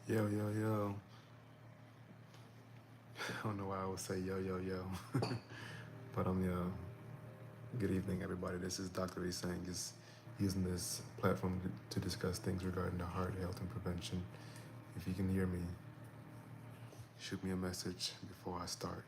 Yo, yo, yo. I don't know why I would say yo, yo, yo. But yo. Good evening, everybody. This is Dr. Lee saying is using this platform to discuss things regarding the heart health and prevention. If you can hear me, shoot me a message before I start.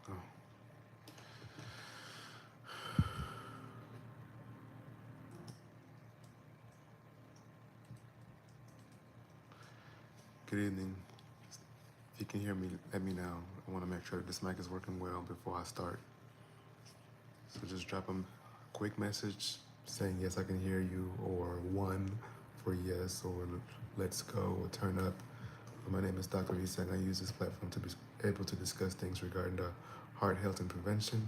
Oh. Good evening. If you can hear me, let me know. I want to make sure that this mic is working well before I start. So just drop a quick message saying yes, I can hear you, or one for yes, or let's go, or turn up. My name is Dr. Issa, and I use this platform to be able to discuss things regarding the heart health and prevention.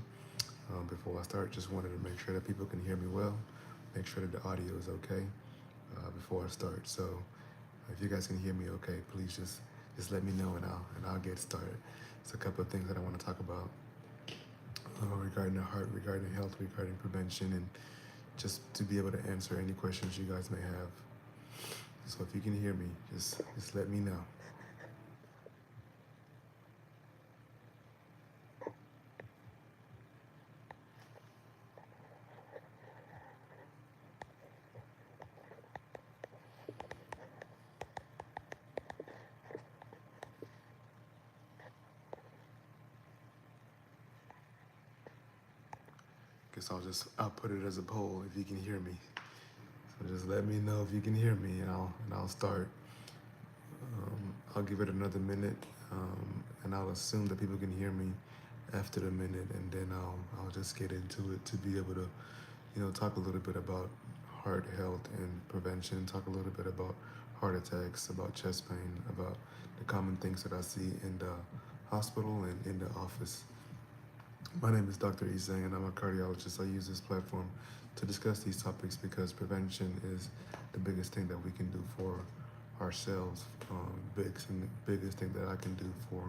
Before I start, just wanted to make sure that people can hear me well, make sure that the audio is okay before I start. So if you guys can hear me okay, please just let me know, and I'll get started. It's a couple of things that I want to talk about regarding the heart, regarding health, regarding prevention, and just to be able to answer any questions you guys may have. So if you can hear me, just let me know. Guess I'll put it as a poll if you can hear me. So just let me know if you can hear me, and I'll start. I'll give it another minute, and I'll assume that people can hear me after the minute, and then I'll just get into it to be able to, talk a little bit about heart health and prevention, talk a little bit about heart attacks, about chest pain, about the common things that I see in the hospital and in the office. My name is Dr. Isang, and I'm a cardiologist. I use this platform to discuss these topics because prevention is the biggest thing that we can do for ourselves. Biggest thing that I can do for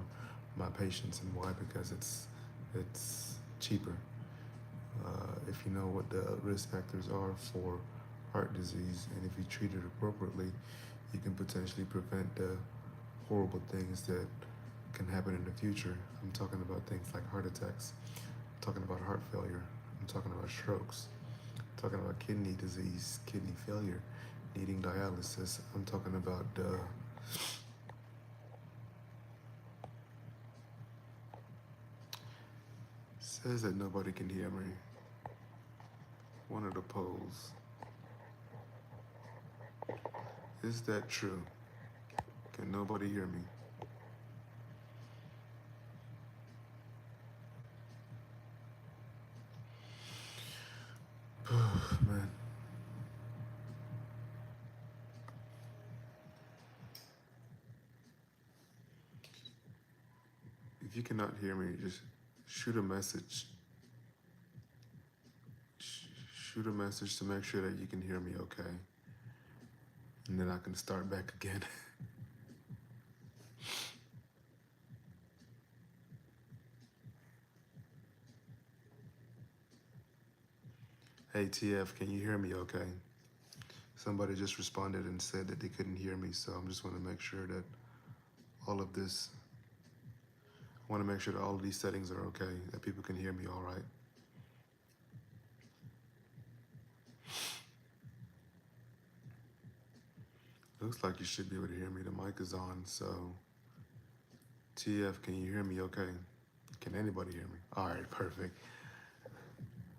my patients, and why? Because it's cheaper. If you know what the risk factors are for heart disease, and if you treat it appropriately, you can potentially prevent the horrible things that can happen in the future. I'm talking about things like heart attacks. I'm talking about heart failure. I'm talking about strokes. I'm talking about kidney disease, kidney failure, needing dialysis. I'm talking about says that nobody can hear me. One of the polls. Is that true? Can nobody hear me? Man. If you cannot hear me, just shoot a message. Shoot a message to make sure that you can hear me okay. And then I can start back again. Hey TF, can you hear me okay? Somebody just responded and said that they couldn't hear me, so I'm just want to make sure that all of this, I want to make sure that all of these settings are okay, that people can hear me all right. Looks like you should be able to hear me. The mic is on, so TF, can you hear me okay? Can anybody hear me? All right, perfect.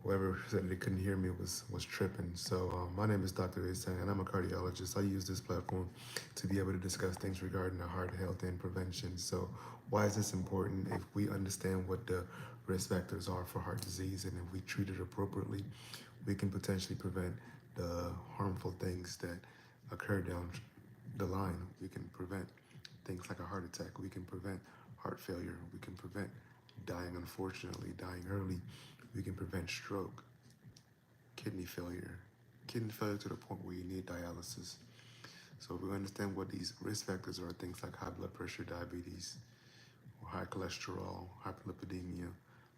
Whoever said they couldn't hear me was tripping. So my name is Dr. Isang, and I'm a cardiologist. I use this platform to be able to discuss things regarding the heart health and prevention. So why is this important? If we understand what the risk factors are for heart disease, and if we treat it appropriately, we can potentially prevent the harmful things that occur down the line. We can prevent things like a heart attack. We can prevent heart failure. We can prevent dying, unfortunately, dying early. We can prevent stroke, kidney failure to the point where you need dialysis. So if we understand what these risk factors are, things like high blood pressure, diabetes, or high cholesterol, hyperlipidemia,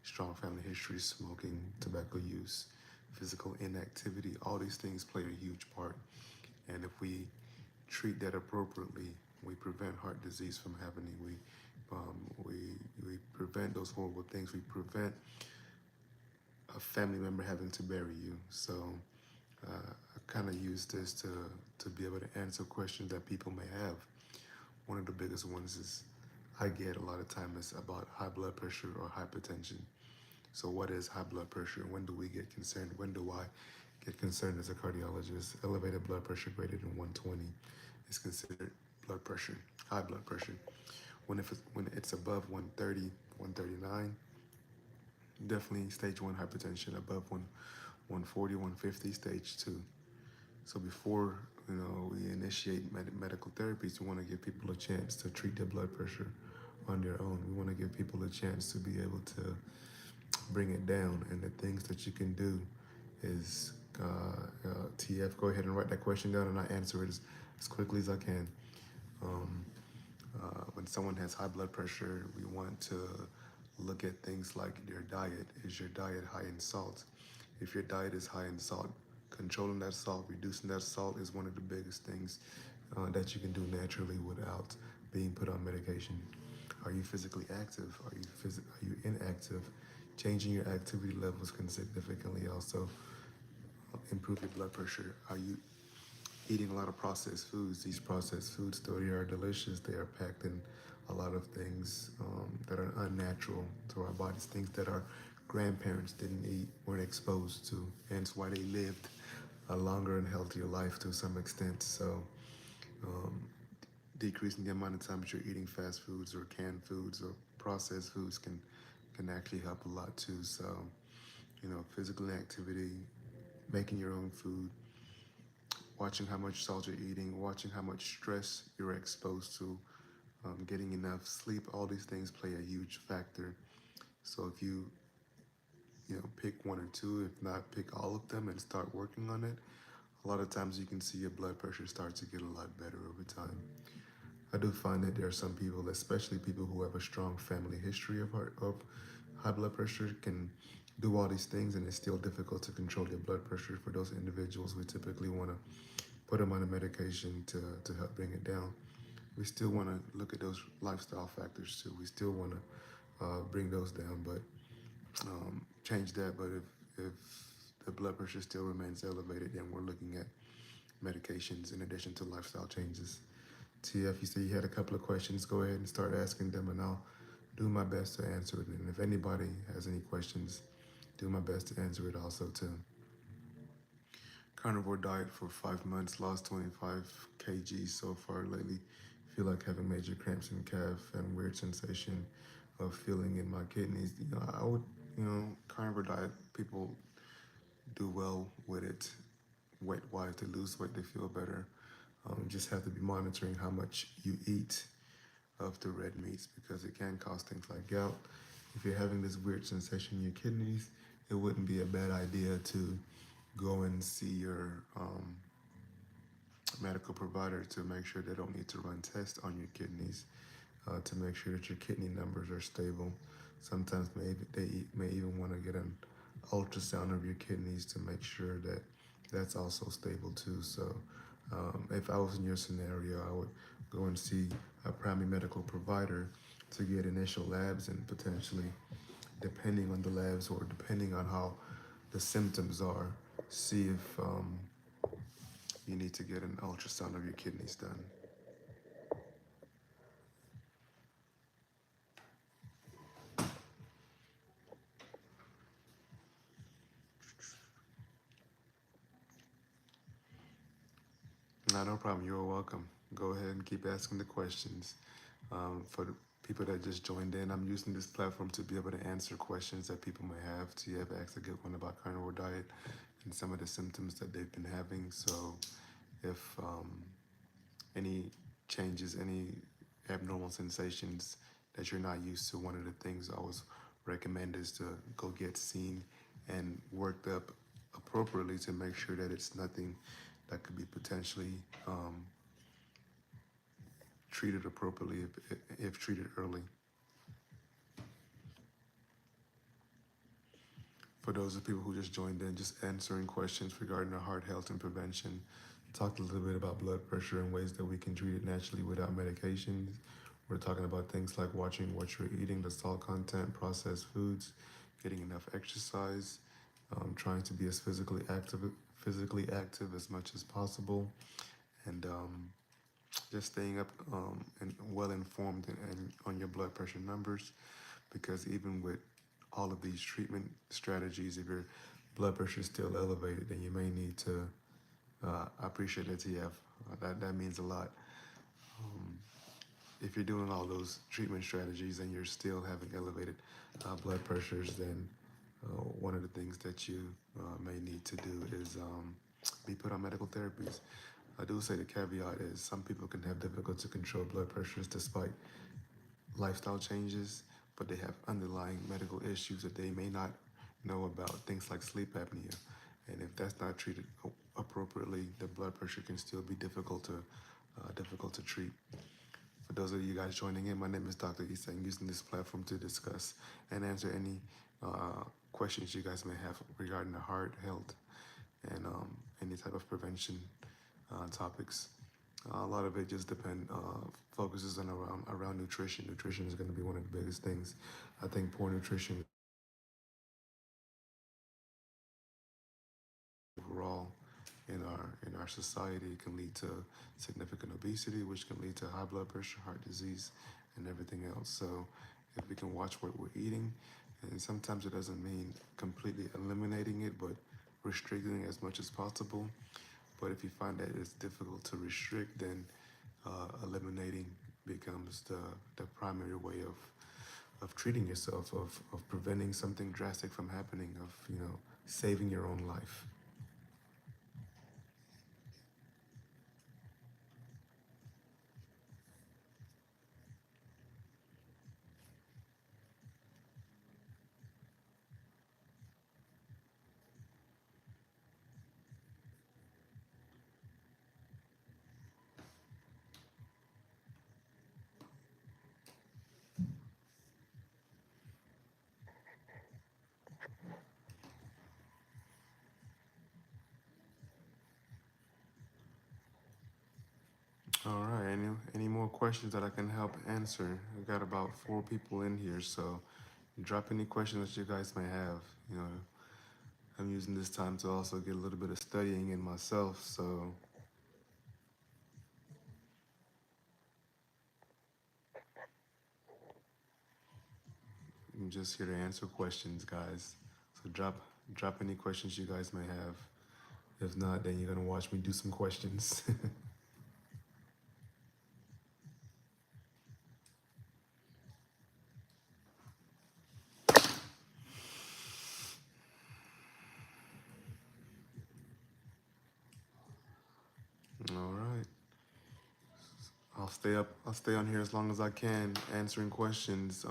strong family history, smoking, tobacco use, physical inactivity, all these things play a huge part. And if we treat that appropriately, we prevent heart disease from happening. We prevent those horrible things. We prevent a family member having to bury you. So I kind of use this to be able to answer questions that people may have. One of the biggest ones is I get a lot of time is about high blood pressure or hypertension. So what is high blood pressure? When do we get concerned? When do I get concerned as a cardiologist? Elevated blood pressure greater than 120 is considered blood pressure, high blood pressure. When it's above 130, 139, definitely stage 1 hypertension. Above 140, 150, stage 2. So before we initiate medical therapies, we want to give people a chance to treat their blood pressure on their own. We want to give people a chance to be able to bring it down. And the things that you can do is, TF, go ahead and write that question down and I answer it as quickly as I can. When someone has high blood pressure, we want to look at things like their diet. Is your diet high in salt? If your diet is high in salt, controlling that salt, reducing that salt is one of the biggest things that you can do naturally without being put on medication. Are you physically active? Are you inactive? Changing your activity levels can significantly also improve your blood pressure. Are you eating a lot of processed foods? These processed foods, though they are delicious, they are packed in a lot of things that are unnatural to our bodies, things that our grandparents didn't eat, weren't exposed to, hence why they lived a longer and healthier life to some extent. So decreasing the amount of times you're eating fast foods or canned foods or processed foods can actually help a lot too. So, physical activity, making your own food, watching how much salt you're eating, watching how much stress you're exposed to, getting enough sleep, all these things play a huge factor. So if you pick one or two, if not pick all of them and start working on it, a lot of times you can see your blood pressure start to get a lot better over time. I do find that there are some people, especially people who have a strong family history of high blood pressure, can do all these things and it's still difficult to control your blood pressure. For those individuals, we typically want to put them on a medication to help bring it down. We still want to look at those lifestyle factors too. We still want to bring those down, but change that. But if the blood pressure still remains elevated, then we're looking at medications in addition to lifestyle changes. TF, you said you had a couple of questions. Go ahead and start asking them, and I'll do my best to answer it. And if anybody has any questions, do my best to answer it also too. Carnivore diet for 5 months, lost 25 kg so far lately. Feel like having major cramps in calf and weird sensation of feeling in my kidneys. I would, carnivore diet, people do well with it weight-wise. To lose weight, they feel better. Just have to be monitoring how much you eat of the red meats because it can cause things like gout. If you're having this weird sensation in your kidneys, it wouldn't be a bad idea to go and see your medical provider to make sure they don't need to run tests on your kidneys to make sure that your kidney numbers are stable. Sometimes they may even want to get an ultrasound of your kidneys to make sure that that's also stable too. So if I was in your scenario, I would go and see a primary medical provider to get initial labs and potentially, depending on the labs or depending on how the symptoms are, see if you need to get an ultrasound of your kidneys done. No problem. You're welcome. Go ahead and keep asking the questions. For the people that just joined in, I'm using this platform to be able to answer questions that people may have. So you have asked a good one about carnivore diet and some of the symptoms that they've been having. So if any changes, abnormal sensations that you're not used to, one of the things I always recommend is to go get seen and worked up appropriately to make sure that it's nothing that could be potentially treated appropriately if treated early. For those of people who just joined in, just answering questions regarding our heart health and prevention. Talked a little bit about blood pressure and ways that we can treat it naturally without medications. We're talking about things like watching what you're eating, the salt content, processed foods, getting enough exercise, trying to be as physically active as much as possible, and just staying up and well informed and on your blood pressure numbers, because even with all of these treatment strategies, if your blood pressure is still elevated, then you may need to. I appreciate that, TF. That means a lot. If you're doing all those treatment strategies and you're still having elevated blood pressures, then one of the things that you may need to do is be put on medical therapies. I do say the caveat is some people can have difficulty to control blood pressures despite lifestyle changes, but they have underlying medical issues that they may not know about, things like sleep apnea. And if that's not treated appropriately, the blood pressure can still be difficult to treat. For those of you guys joining in, my name is Dr. Issa. I'm using this platform to discuss and answer any questions you guys may have regarding the heart health and any type of prevention topics. A lot of it just focuses on around nutrition. Nutrition is going to be one of the biggest things. I think poor nutrition overall in our society can lead to significant obesity, which can lead to high blood pressure, heart disease, and everything else. So if we can watch what we're eating, and sometimes it doesn't mean completely eliminating it, but restricting as much as possible. But if you find that it's difficult to restrict, then eliminating becomes the primary way of treating yourself, of preventing something drastic from happening, of saving your own life. All right. Any more questions that I can help answer? We've got about 4 people in here, so drop any questions that you guys may have. I'm using this time to also get a little bit of studying in myself, so I'm just here to answer questions, guys. So drop any questions you guys may have. If not, then you're gonna watch me do some questions. All right. I'll stay on here as long as I can, answering questions.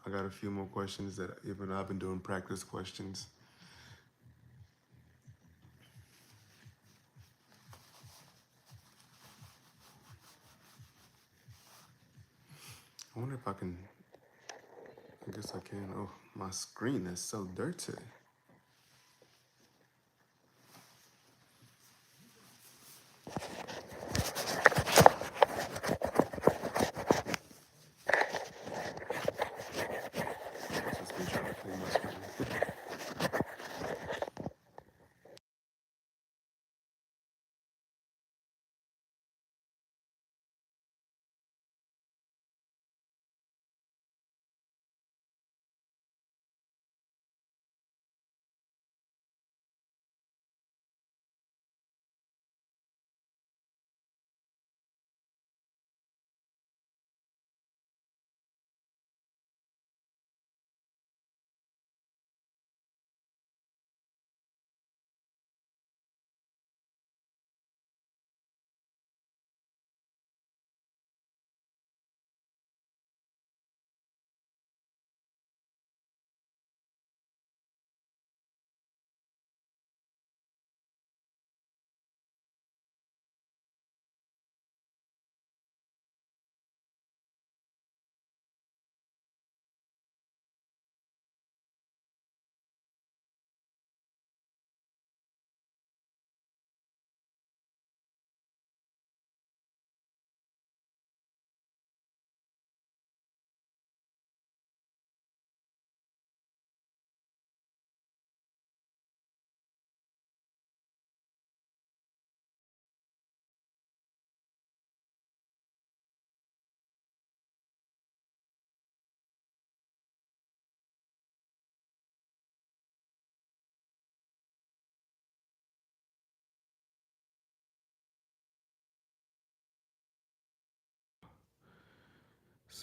I got a few more questions that even I've been doing practice questions. I wonder if I can. I guess I can. Oh, my screen is so dirty. Just been trying to clean my screen.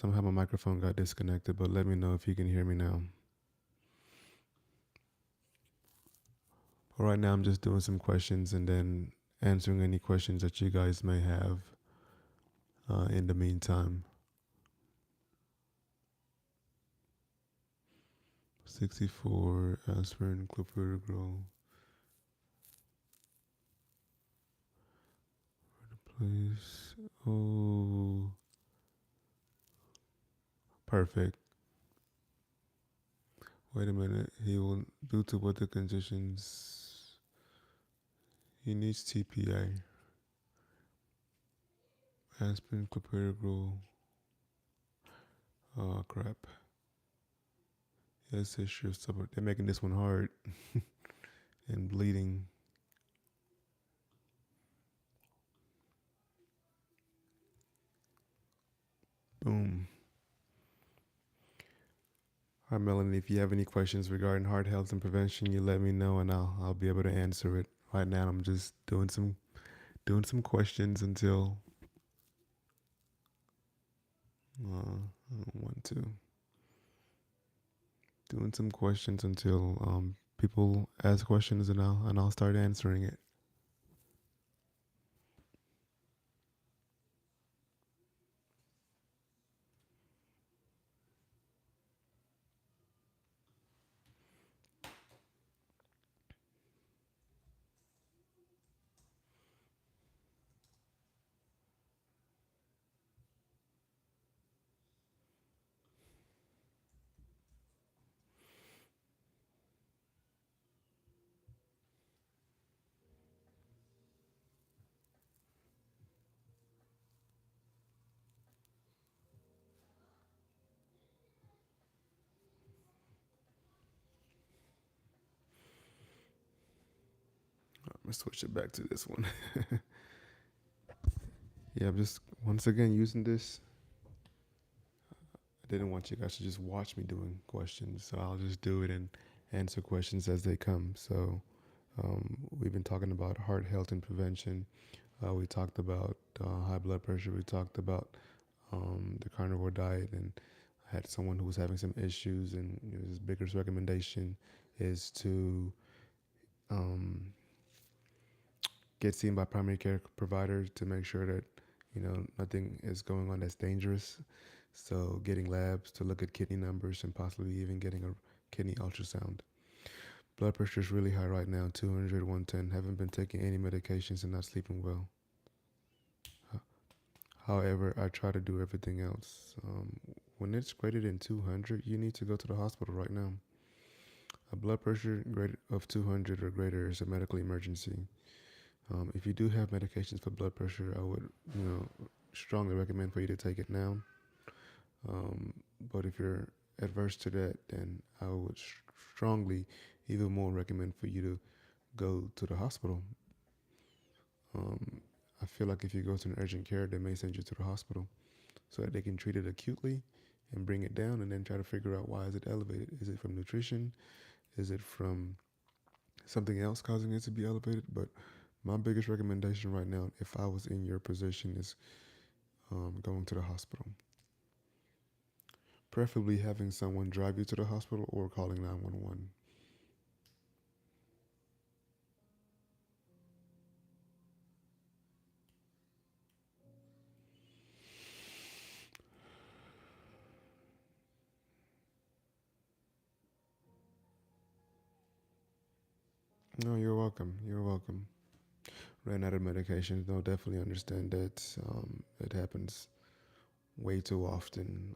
Somehow my microphone got disconnected, but let me know if you can hear me now. But right now, I'm just doing some questions and then answering any questions that you guys may have in the meantime. 64 aspirin clopidogrel. Please. Oh, perfect. Wait a minute. He will, due to what the conditions, he needs TPA. Aspirin clopidogrel. Oh, crap. Yes, issue of stubborn. They're making this one hard and bleeding. Boom. All right, Melanie, if you have any questions regarding heart health and prevention, you let me know and I'll be able to answer it. Right now, I'm just doing some questions until I don't want to. Doing some questions until people ask questions and I'll start answering it. I'm gonna switch it back to this one. Yeah, I'm just once again using this. I didn't want you guys to just watch me doing questions, so I'll just do it and answer questions as they come. So we've been talking about heart health and prevention. We talked about high blood pressure. We talked about the carnivore diet, and I had someone who was having some issues, and his biggest recommendation is to get seen by primary care providers to make sure that nothing is going on that's dangerous. So getting labs to look at kidney numbers and possibly even getting a kidney ultrasound. Blood pressure is really high right now, 200, 110. Haven't been taking any medications and not sleeping well. However, I try to do everything else. When it's greater than 200, you need to go to the hospital right now. A blood pressure greater of 200 or greater is a medical emergency. If you do have medications for blood pressure, I would, strongly recommend for you to take it now. But if you're adverse to that, then I would strongly, even more, recommend for you to go to the hospital. I feel like if you go to an urgent care, they may send you to the hospital so that they can treat it acutely and bring it down, and then try to figure out why is it elevated. Is it from nutrition? Is it from something else causing it to be elevated? But my biggest recommendation right now, if I was in your position, is going to the hospital. Preferably having someone drive you to the hospital or calling 911. No, you're welcome. You're welcome. Ran out of medications. No, definitely understand that. It happens way too often.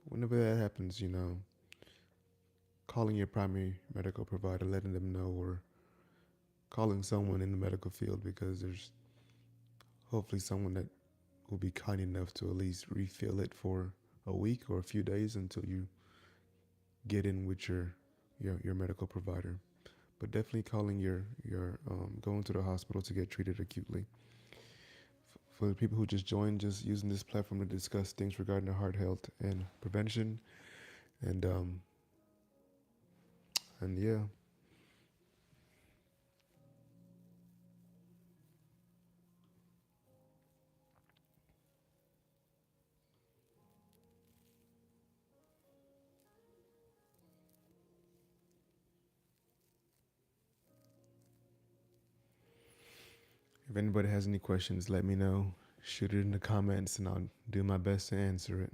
Whenever that happens, calling your primary medical provider, letting them know, or calling someone in the medical field, because there's hopefully someone that will be kind enough to at least refill it for a week or a few days until you get in with your medical provider. But definitely calling your going to the hospital to get treated acutely. For the people who just joined, just using this platform to discuss things regarding their heart health and prevention, and yeah. If anybody has any questions, let me know. Shoot it in the comments and I'll do my best to answer it.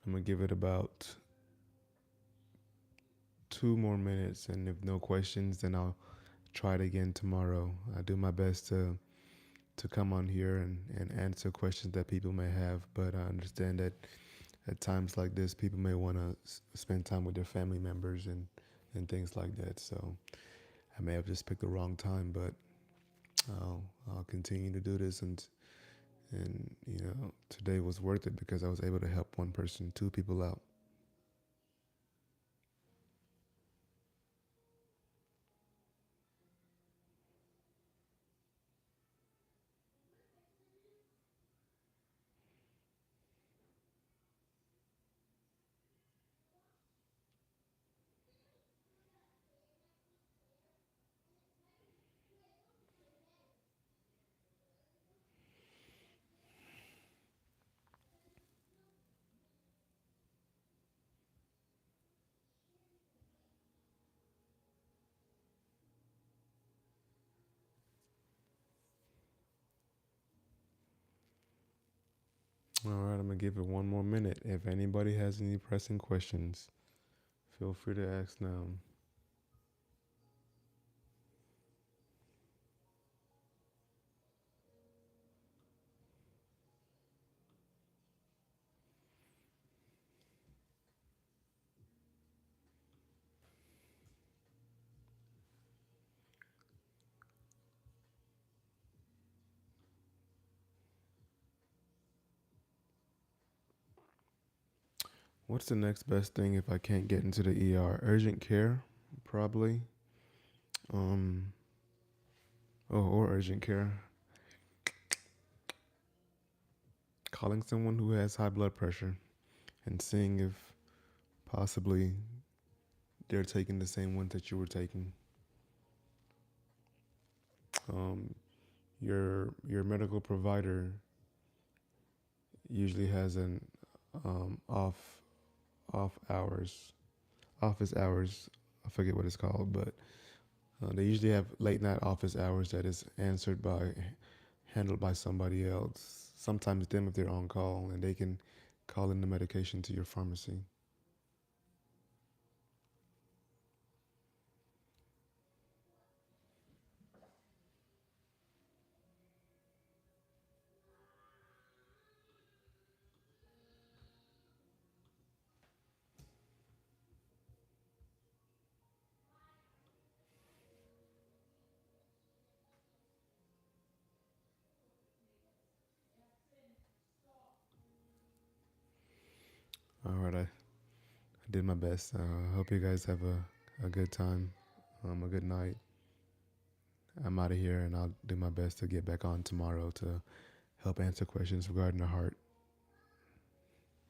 I'm going to give it about 2 more minutes, and if no questions, then I'll try it again tomorrow. I do my best to come on here and answer questions that people may have, but I understand that at times like this, people may want to spend time with their family members and things like that. So I may have just picked the wrong time, but I'll continue to do this, and today was worth it because I was able to help one person, two people out. All right, I'm gonna give it 1 more minute. If anybody has any pressing questions, feel free to ask now. What's the next best thing if I can't get into the ER? Urgent care, probably. Um, or urgent care. Calling someone who has high blood pressure and seeing if possibly they're taking the same one that you were taking. Um, your medical provider usually has an off hours office hours. I forget what it's called, but they usually have late night office hours that is handled by somebody else. Sometimes them if they're on call, and they can call in the medication to your pharmacy. All right, I did my best. I hope you guys have a good time, a good night. I'm out of here, and I'll do my best to get back on tomorrow to help answer questions regarding the heart.